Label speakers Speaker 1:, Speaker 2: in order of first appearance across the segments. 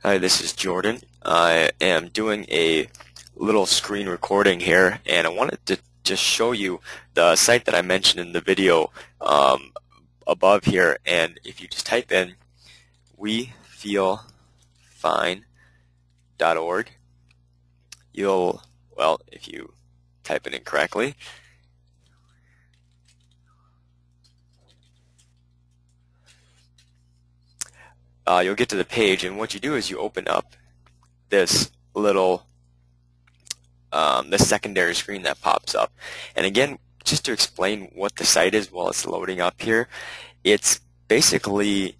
Speaker 1: Hi, this is Jordan. I am doing a little screen recording here, and I wanted to just show you the site that I mentioned in the video above here. And if you just type in wefeelfine.org, well, if you type it in correctly, you'll get to the page, and what you do is you open up this little the secondary screen that pops up. And again, just to explain what the site is while it's loading up here, it's basically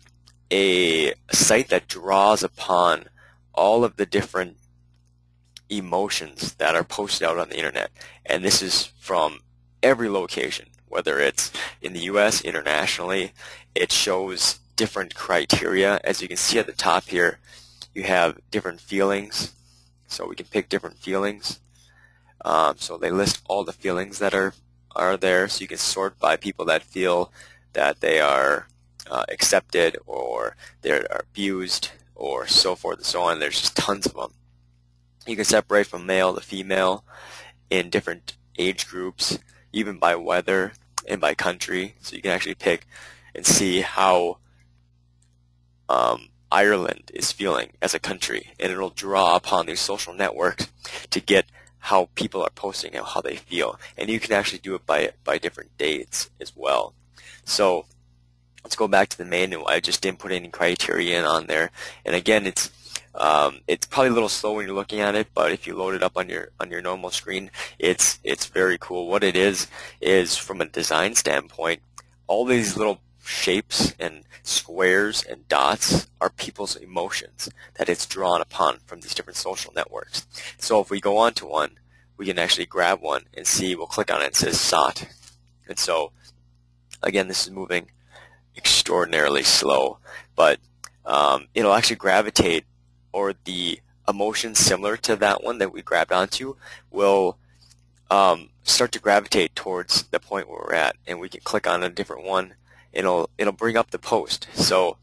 Speaker 1: a site that draws upon all of the different emotions that are posted out on the internet. And this is from every location, whether it's in the US, internationally. It shows different criteria. As you can see at the top here, you have different feelings. So we can pick different feelings. So they list all the feelings that are there, so you can sort by people that feel that they are accepted or they're abused or so forth and so on. There's just tons of them. You can separate from male to female in different age groups, even by weather and by country. So you can actually pick and see how Ireland is feeling as a country, and it'll draw upon these social networks to get how people are posting and how they feel. And you can actually do it by different dates as well. So let's go back to the menu. I just didn't put any criteria in on there. And again, it's probably a little slow when you're looking at it, but if you load it up on your normal screen, it's very cool. What it is from a design standpoint, all these little shapes and squares and dots are people's emotions that it's drawn upon from these different social networks. So if we go on to one, we can actually grab one and see, we'll click on it, it says SOT. And so again, this is moving extraordinarily slow, but it'll actually gravitate, or the emotions similar to that one that we grabbed onto will start to gravitate towards the point where we're at, and we can click on a different one. It'll bring up the post. So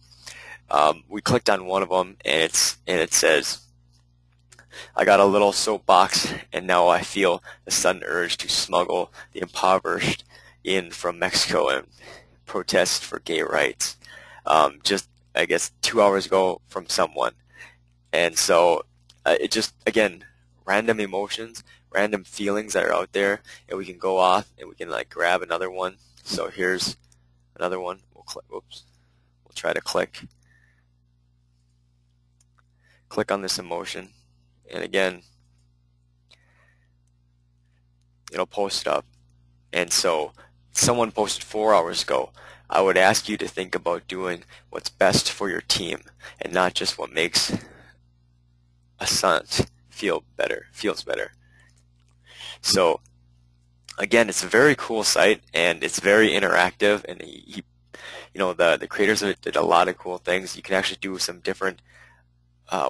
Speaker 1: we clicked on one of them, and it says, I got a little soapbox, and now I feel the sudden urge to smuggle the impoverished in from Mexico and protest for gay rights. Just, I guess, 2 hours ago from someone. And so it just, again, random emotions, random feelings that are out there, and we can go off and we can like grab another one. So here's another one. We'll try to click on this emotion, and again, it'll post up. And so someone posted 4 hours ago. I would ask you to think about doing what's best for your team and not just what makes a son feels better. So again, it's a very cool site, and it's very interactive, and the creators of it did a lot of cool things. You can actually do some different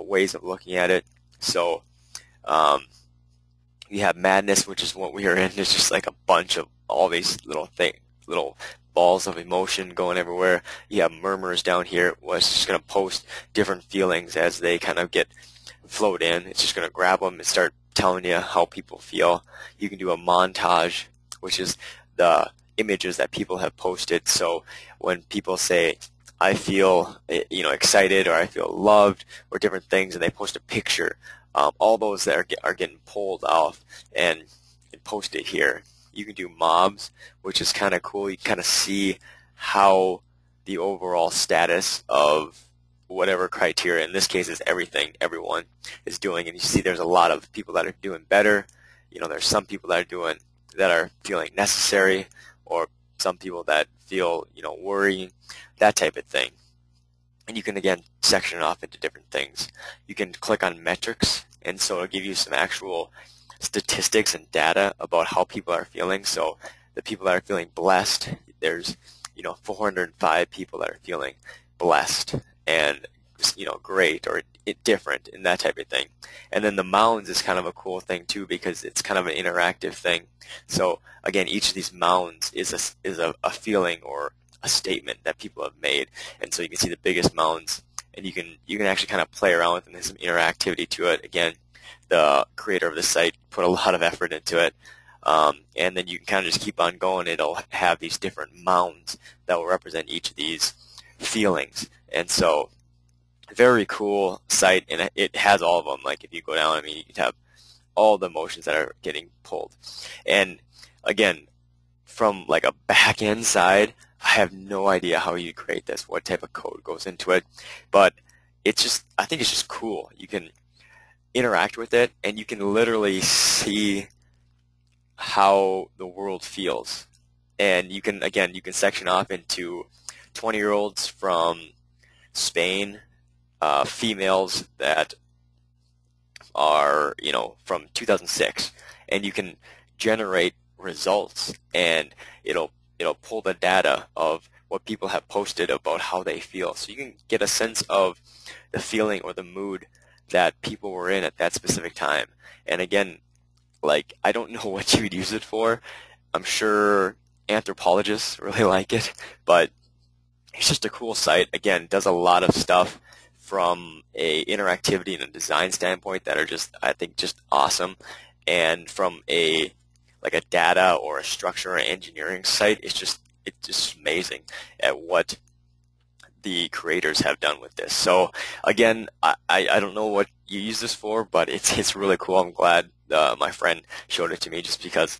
Speaker 1: ways of looking at it. So you have madness, which is what we are in. It's just like a bunch of all these little balls of emotion going everywhere. You have murmurs down here, which is just going to post different feelings as they kind of get flowed in. It's just going to grab them and start telling you how people feel. You can do a montage, which is the images that people have posted. So when people say, I feel excited, or I feel loved, or different things, and they post a picture, all those that are getting pulled off and posted here. You can do mobs, which is kind of cool. You kind of see how the overall status of whatever criteria, in this case is everyone is doing, and you see there's a lot of people that are doing better. There's some people that are feeling necessary, or some people that feel worrying, that type of thing. And you can again section it off into different things. You can click on metrics, and so it'll give you some actual statistics and data about how people are feeling. So the people that are feeling blessed, there's 405 people that are feeling blessed and great or different, and that type of thing. And then the mounds is kind of a cool thing too, because it's kind of an interactive thing. So again, each of these mounds is a feeling or a statement that people have made, and so you can see the biggest mounds and you can actually kind of play around with it. There's some interactivity to it. Again, the creator of the site put a lot of effort into it. And then you can kind of just keep on going. It'll have these different mounds that will represent each of these feelings. And so, very cool site, and it has all of them. Like if you go down, I mean, you can have all the emotions that are getting pulled. And again, from like a back end side, I have no idea how you create this, what type of code goes into it, but it's just, I think it's just cool. You can interact with it, and you can literally see how the world feels. And you can, again, you can section off into 20-year-olds from Spain, females that are, from 2006, and you can generate results, and it'll pull the data of what people have posted about how they feel. So you can get a sense of the feeling or the mood that people were in at that specific time. And again, like, I don't know what you would use it for. I'm sure anthropologists really like it, but it's just a cool site. Again, it does a lot of stuff from a interactivity and a design standpoint that are just, I think, just awesome. And from a data or a structure or engineering site, it's just amazing at what the creators have done with this. So again, I don't know what you use this for, but it's really cool. I'm glad my friend showed it to me, just because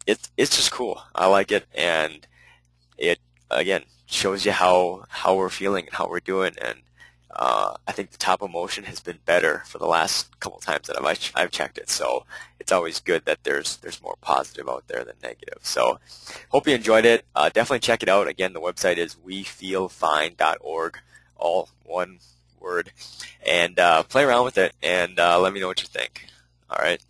Speaker 1: it's just cool. I like it, and it again shows you how we're feeling and how we're doing. And I think the top emotion has been better for the last couple times that I've checked it. So it's always good that there's more positive out there than negative. So hope you enjoyed it. Definitely check it out. Again, the website is wefeelfine.org, all one word. And play around with it, and let me know what you think. All right.